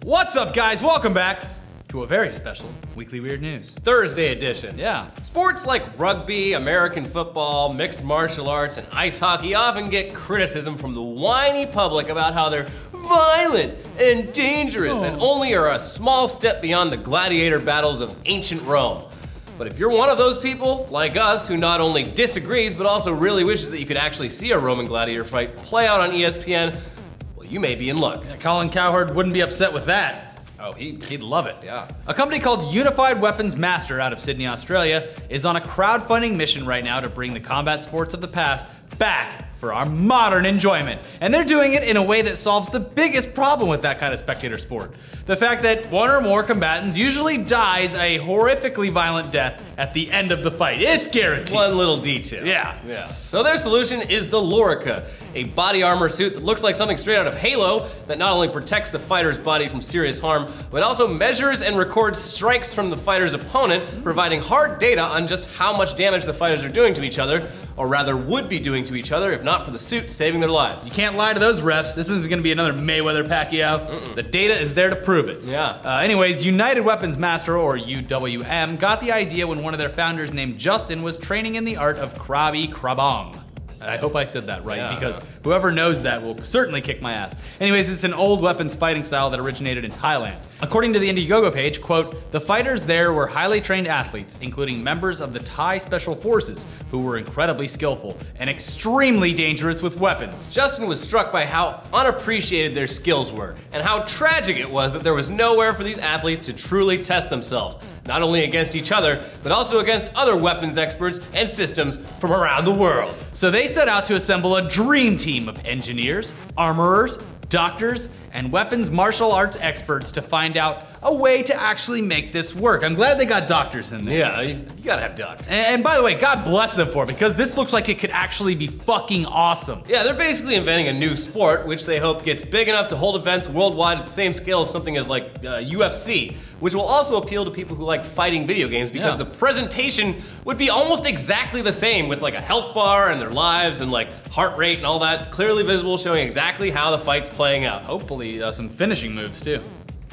What's up, guys? Welcome back to a very special Weekly Weird News. Thursday edition. Yeah. Sports like rugby, American football, mixed martial arts, and ice hockey often get criticism from the whiny public about how they're violent and dangerous and only are a small step beyond the gladiator battles of ancient Rome. But if you're one of those people, like us, who not only disagrees, but also really wishes that you could actually see a Roman gladiator fight play out on ESPN, well, you may be in luck. Yeah, Colin Cowherd wouldn't be upset with that. Oh, he'd love it, yeah. A company called Unified Weapons Master out of Sydney, Australia, is on a crowdfunding mission right now to bring the combat sports of the past back for our modern enjoyment. And they're doing it in a way that solves the biggest problem with that kind of spectator sport. The fact that one or more combatants usually dies a horrifically violent death at the end of the fight. It's guaranteed. One little detail. Yeah. So their solution is the Lorica, a body armor suit that looks like something straight out of Halo that not only protects the fighter's body from serious harm, but also measures and records strikes from the fighter's opponent, providing hard data on just how much damage the fighters are doing to each other, or rather would be doing to each other if not for the suit saving their lives. You can't lie to those refs. This isn't gonna be another Mayweather-Pacquiao. The data is there to prove it. Yeah. Anyways, United Weapons Master, or UWM, got the idea when one of their founders named Justin was training in the art of Krabi Krabong. I hope I said that right, because whoever knows that will certainly kick my ass. Anyways, it's an old weapons fighting style that originated in Thailand. According to the Indiegogo page, quote, the fighters there were highly trained athletes, including members of the Thai Special Forces, who were incredibly skillful and extremely dangerous with weapons. Justin was struck by how unappreciated their skills were, and how tragic it was that there was nowhere for these athletes to truly test themselves, not only against each other, but also against other weapons experts and systems from around the world. So they set out to assemble a dream team of engineers, armorers, doctors, and weapons martial arts experts to find out a way to actually make this work. I'm glad they got doctors in there. Yeah, you gotta have doctors. And by the way, God bless them for it, because this looks like it could actually be fucking awesome. Yeah, they're basically inventing a new sport, which they hope gets big enough to hold events worldwide at the same scale of something as like UFC, which will also appeal to people who like fighting video games, because the presentation would be almost exactly the same, with like a health bar and their lives and like heart rate and all that, clearly visible, showing exactly how the fight's playing out. Hopefully some finishing moves too.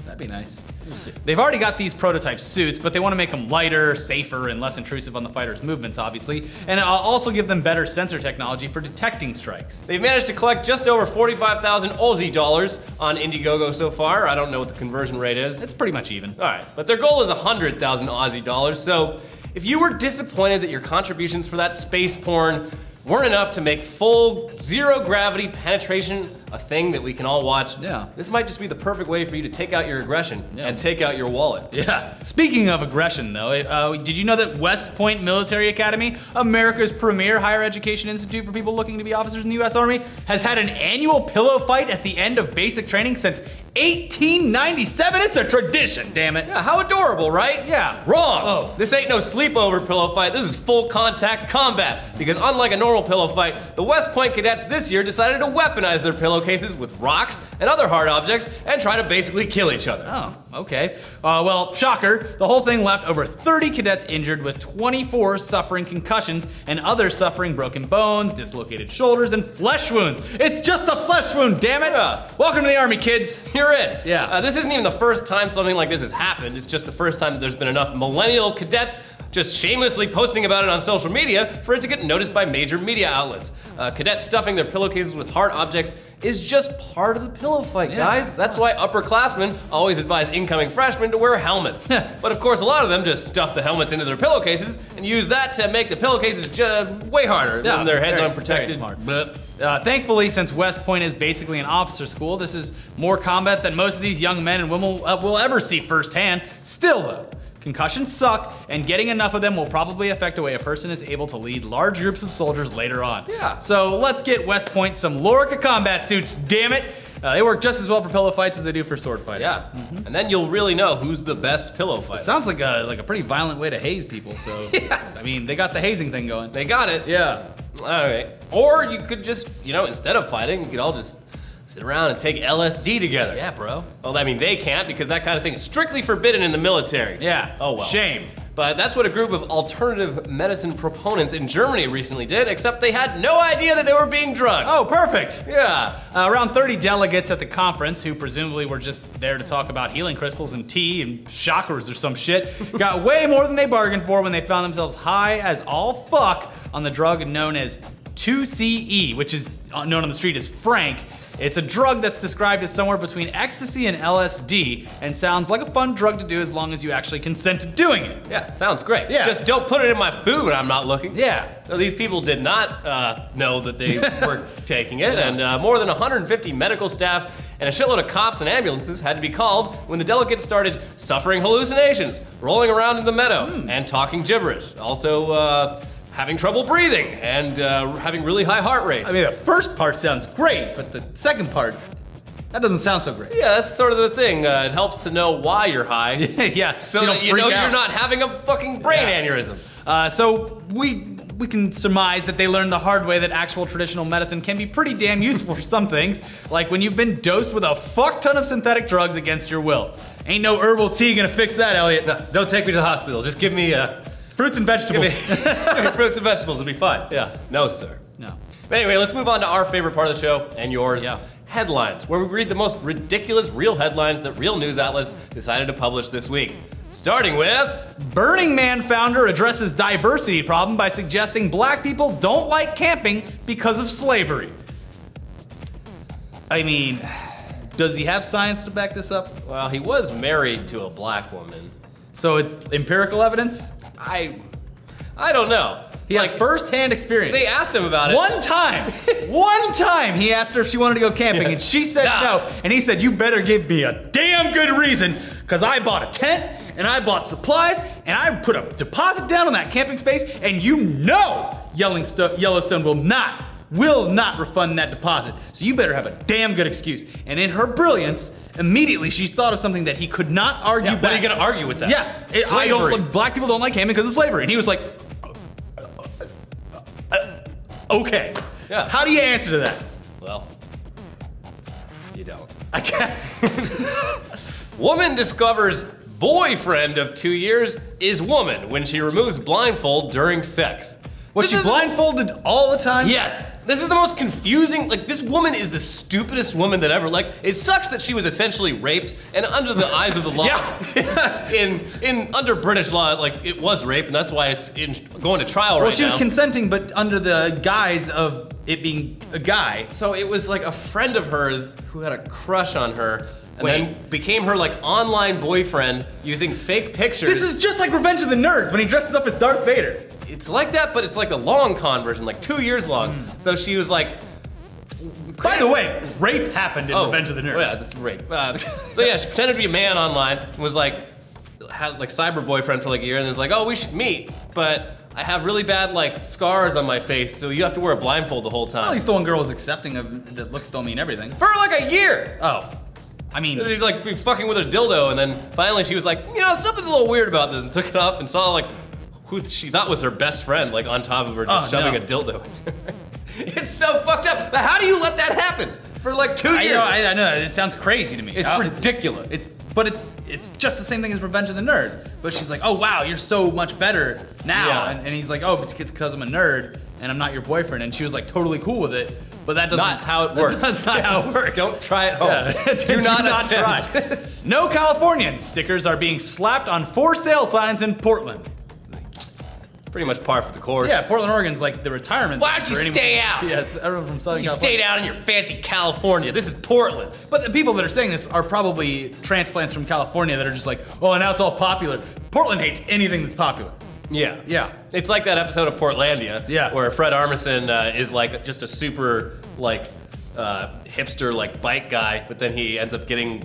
That'd be nice. We'll see. They've already got these prototype suits, but they want to make them lighter, safer, and less intrusive on the fighter's movements, obviously, and also give them better sensor technology for detecting strikes. They've managed to collect just over 45,000 Aussie dollars on Indiegogo so far. I don't know what the conversion rate is. It's pretty much even. All right, but their goal is 100,000 Aussie dollars, so if you were disappointed that your contributions for that space porn weren't enough to make full zero gravity penetration a thing that we can all watch, this might just be the perfect way for you to take out your aggression and take out your wallet. Yeah. Speaking of aggression though, did you know that West Point Military Academy, America's premier higher education institute for people looking to be officers in the US Army, has had an annual pillow fight at the end of basic training since 1897? It's a tradition, damn it. Yeah, how adorable, right? Yeah. Wrong. Oh. This ain't no sleepover pillow fight. This is full contact combat. Because unlike a normal pillow fight, the West Point cadets this year decided to weaponize their pillowcases with rocks and other hard objects and try to basically kill each other. Oh, okay. Well, shocker, the whole thing left over 30 cadets injured, with 24 suffering concussions and others suffering broken bones, dislocated shoulders, and flesh wounds. It's just a flesh wound, damn it. Yeah. Welcome to the Army, kids. You're in. Yeah. This isn't even the first time something like this has happened. It's just the first time that there's been enough millennial cadets just shamelessly posting about it on social media for it to get noticed by major media outlets. Cadets stuffing their pillowcases with hard objects is just part of the pillow fight, guys. That's why upperclassmen always advise incoming freshmen to wear helmets. But of course, a lot of them just stuff the helmets into their pillowcases and use that to make the pillowcases way harder than their heads unprotected. Thankfully, since West Point is basically an officer school, this is more combat than most of these young men and women will ever see firsthand. Still though, concussions suck, and getting enough of them will probably affect the way a person is able to lead large groups of soldiers later on. Yeah. So let's get West Point some Lorica combat suits, damn it! They work just as well for pillow fights as they do for sword fighting. Yeah, and then you'll really know who's the best pillow fighter. It sounds like a pretty violent way to haze people, so... Yes. I mean, they got the hazing thing going. They got it. Yeah. All right. Or you could just, instead of fighting, you could all just sit around and take LSD together. Yeah, bro. Well, I mean, they can't, because that kind of thing is strictly forbidden in the military. Yeah. Oh, well. Shame. But that's what a group of alternative medicine proponents in Germany recently did, except they had no idea that they were being drugged. Oh, perfect. Yeah. Around 30 delegates at the conference, who presumably were just there to talk about healing crystals and tea and chakras or some shit, got way more than they bargained for when they found themselves high as all fuck on the drug known as 2CE, which is known on the street as Frank. It's a drug that's described as somewhere between ecstasy and LSD, and sounds like a fun drug to do as long as you actually consent to doing it. Yeah, sounds great. Yeah. Just don't put it in my food when I'm not looking. Yeah. So these people did not know that they were taking it, and more than 150 medical staff and a shitload of cops and ambulances had to be called when the delegates started suffering hallucinations, rolling around in the meadow, and talking gibberish. Also, having trouble breathing and having really high heart rates. I mean, the first part sounds great, but the second part, that doesn't sound so great. Yeah, that's sort of the thing. It helps to know why you're high. Yeah, so that you know you're not having a fucking brain aneurysm. So we can surmise that they learned the hard way that actual traditional medicine can be pretty damn useful for some things, like when you've been dosed with a fuck ton of synthetic drugs against your will. Ain't no herbal tea gonna fix that, Elliot. No, don't take me to the hospital. Just give me fruits and vegetables. Give me fruits and vegetables, it'll be fine. Yeah. No, sir. No. But anyway, let's move on to our favorite part of the show, and yours. Yeah. Headlines, where we read the most ridiculous real headlines that real news outlets decided to publish this week. Starting with... Burning Man founder addresses diversity problem by suggesting black people don't like camping because of slavery. I mean, does he have science to back this up? Well, he was married to a black woman. So it's empirical evidence? I don't know. He has first-hand experience. They asked him about it. One time he asked her if she wanted to go camping, and she said no. And he said, you better give me a damn good reason, because I bought a tent, and I bought supplies, and I put a deposit down on that camping space, and you know Yellowstone will not refund that deposit. So you better have a damn good excuse. And in her brilliance, immediately she thought of something that he could not argue back. What are you gonna argue with that? Yeah, black people don't like camping because of slavery. And he was like, okay. Yeah. How do you answer to that? Well, you don't. I can't. Woman discovers boyfriend of 2 years is woman when she removes blindfold during sex. Was she blindfolded all the time? Yes. This is the most confusing, like, this woman is the stupidest woman that ever, like, it sucks that she was essentially raped, and under the eyes of the law, under British law, like, it was rape, and that's why it's going to trial right now. Well, she was consenting, but under the guise of it being a guy. So it was like a friend of hers who had a crush on her, and then became her, like, online boyfriend using fake pictures. This is just like Revenge of the Nerds when he dresses up as Darth Vader. It's like that, but it's like the long con version, like 2 years long. So she was like... By the way, rape happened in Revenge of the Nerds. Oh yeah, this is rape. So yeah, she pretended to be a man online, was like, had like cyber boyfriend for like a year, and was like, oh, we should meet, but I have really bad like scars on my face, so you have to wear a blindfold the whole time. Well, at least the one girl was accepting of that looks don't mean everything. For like a year! Oh. I mean, she'd like be fucking with her dildo, and then finally she was like, you know, something's a little weird about this, and took it off and saw like who she thought was her best friend, like on top of her, just shoving a dildo into her. It's so fucked up. But how do you let that happen for like 2 years? I know, it sounds crazy to me. It's ridiculous. But it's just the same thing as Revenge of the Nerds. But she's like, oh wow, you're so much better now. Yeah. And he's like, oh, it's because I'm a nerd and I'm not your boyfriend. And she was like totally cool with it. But that doesn't. That's how it works. That's not how it works. Don't try it home. Yeah. Do not try. No Californians. Stickers are being slapped on for sale signs in Portland. Pretty much par for the course. Yeah, Portland, Oregon's like the retirement. Why don't you stay out? Yes, everyone from Southern California. You stayed out in your fancy California. This is Portland. But the people that are saying this are probably transplants from California that are just like, oh, now it's all popular. Portland hates anything that's popular. Yeah. Yeah. It's like that episode of Portlandia. Yeah. Where Fred Armisen is like just a super like hipster like bike guy, but then he ends up getting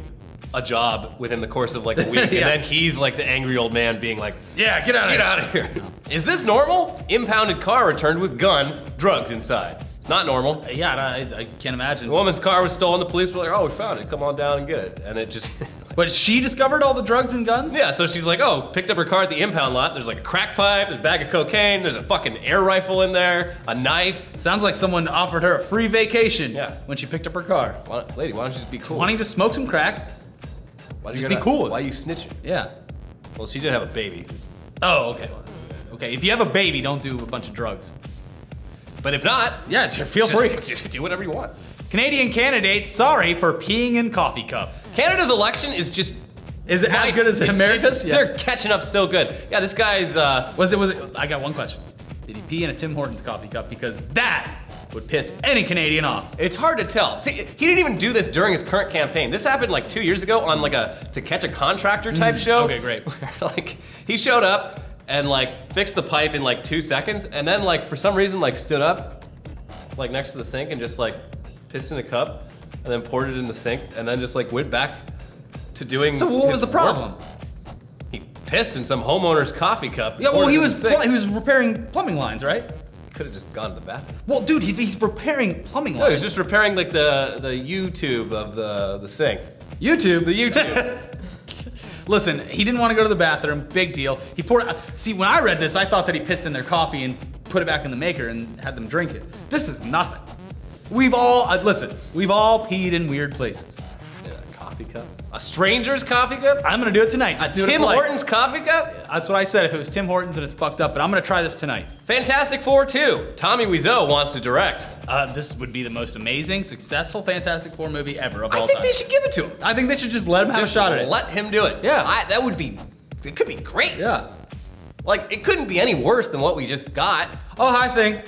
a job within the course of like a week, and then he's like the angry old man being like, yeah, get out of here. Is this normal? Impounded car returned with gun, drugs inside. It's not normal. Yeah, I can't imagine. The woman's car was stolen. The police were like, oh, we found it. Come on down and get it. And it just... But she discovered all the drugs and guns? Yeah, so she's like, oh, picked up her car at the impound lot. There's like a crack pipe, there's a bag of cocaine, there's a fucking air rifle in there, a knife. Sounds like someone offered her a free vacation when she picked up her car. Lady, why don't you just be cool? Wanting to smoke some crack. Why just be cool with it. Why are you snitching? Yeah. Well, she did have a baby. Oh, okay. Okay, if you have a baby, don't do a bunch of drugs. But if not, yeah, feel free. Do whatever you want. Canadian candidate sorry for peeing in coffee cup. Canada's election is just... Is it as good as America's? Yeah. They're catching up so good. Yeah, this guy's... Was it? I got one question. Did he pee in a Tim Hortons coffee cup? Because that would piss any Canadian off. It's hard to tell. See, he didn't even do this during his current campaign. This happened like 2 years ago on like a To Catch a Contractor type show. Okay, great. Where, like, he showed up and like fixed the pipe in like 2 seconds, and then like for some reason like stood up like next to the sink and just like pissed in a cup and then poured it in the sink and then just like went back to doing. So what was the problem? He pissed in some homeowner's coffee cup. Yeah, well, he was repairing plumbing lines, right? Could have just gone to the bathroom. Well, dude, he's repairing plumbing lines. No, he was just repairing like the YouTube of the sink. YouTube? The YouTube. Listen, he didn't want to go to the bathroom, big deal. He poured, see, when I read this, I thought that he pissed in their coffee and put it back in the maker and had them drink it. This is nothing. We've all, listen, we've all peed in weird places. In a coffee cup? A stranger's coffee cup? I'm gonna do it tonight. A Tim Hortons coffee cup? Yeah, that's what I said, if it was Tim Hortons and it's fucked up, but I'm gonna try this tonight. Fantastic Four 2. Tommy Wiseau wants to direct. This would be the most amazing, successful Fantastic Four movie ever of all time. I think they should give it to him. I think they should just let him have a shot at it. Let him do it. Yeah. That would be, it could be great. Yeah. Like, it couldn't be any worse than what we just got. Oh, hi, thing.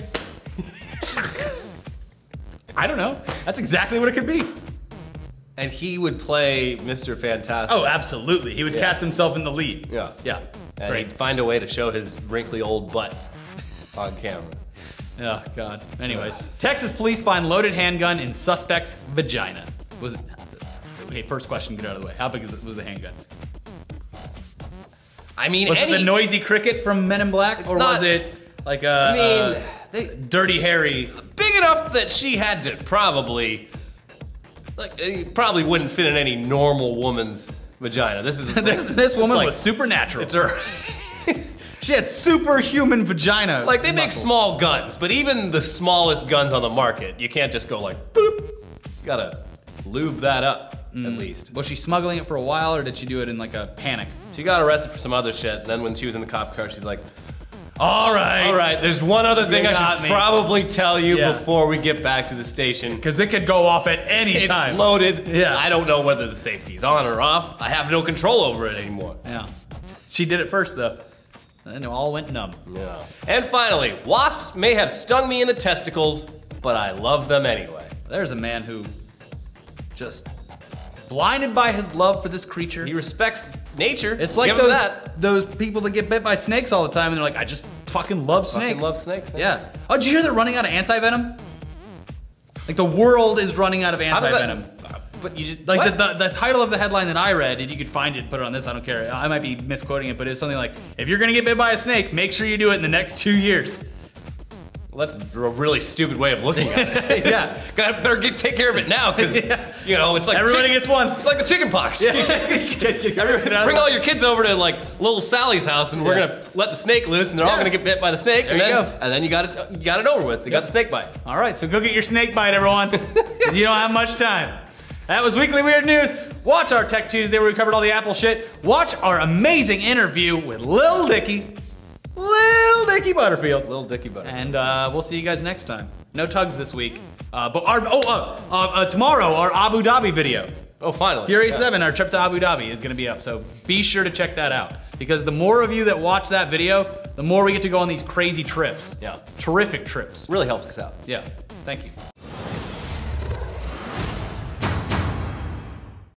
I don't know. That's exactly what it could be. And he would play Mr. Fantastic. Oh, absolutely. He would cast himself in the lead. Yeah. Yeah. And he'd find a way to show his wrinkly old butt on camera. Oh, God. Anyways. Texas police find loaded handgun in suspect's vagina. Was it... Okay, first question, get out of the way. How big was the handgun? I mean, was it the noisy cricket from Men in Black? Or was it like a Dirty Harry? Big enough that she had to probably... Like, it probably wouldn't fit in any normal woman's vagina. This is this woman was supernatural. It's her. She had superhuman vagina. Like, they make small guns, but even the smallest guns on the market, you can't just go like, boop. You gotta lube that up, at least. Was she smuggling it for a while, or did she do it in like a panic? She got arrested for some other shit, and then when she was in the cop car, she's like, all right, there's one other thing I should probably tell you before we get back to the station. Because it could go off at any time. It's loaded. Yeah. I don't know whether the safety's on or off. I have no control over it anymore. Yeah. She did it first, though. And it all went numb. Yeah. And finally, wasps may have stung me in the testicles, but I love them anyway. There's a man who just blinded by his love for this creature. He respects nature. It's like those people that get bit by snakes all the time and they're like, I just fucking love snakes. Fucking love snakes, man. Yeah. Oh, did you hear they're running out of anti-venom? Like the world is running out of anti-venom. But you just, like the title of the headline that I read, and you could find it, put it on this, I don't care. I might be misquoting it, but it's something like, if you're gonna get bit by a snake, make sure you do it in the next 2 years. Well, that's a really stupid way of looking at it. Yeah. Better take care of it now, because, you know, it's like everybody gets one. It's like the chicken pox. Yeah. Bring all your kids over to like little Sally's house, and we're gonna let the snake loose, and they're all gonna get bit by the snake, and then you got it over with. You got the snake bite. All right, so go get your snake bite, everyone. You don't have much time. That was Weekly Weird News. Watch our Tech Tuesday where we covered all the Apple shit. Watch our amazing interview with Lil Dicky Butterfield. Lil Dicky Butterfield. And we'll see you guys next time. No tugs this week. But tomorrow, our Abu Dhabi video. Oh, finally. Fury 7, our trip to Abu Dhabi is gonna be up. So be sure to check that out. Because the more of you that watch that video, the more we get to go on these crazy trips. Yeah. Terrific trips. Really helps us out. Yeah, thank you.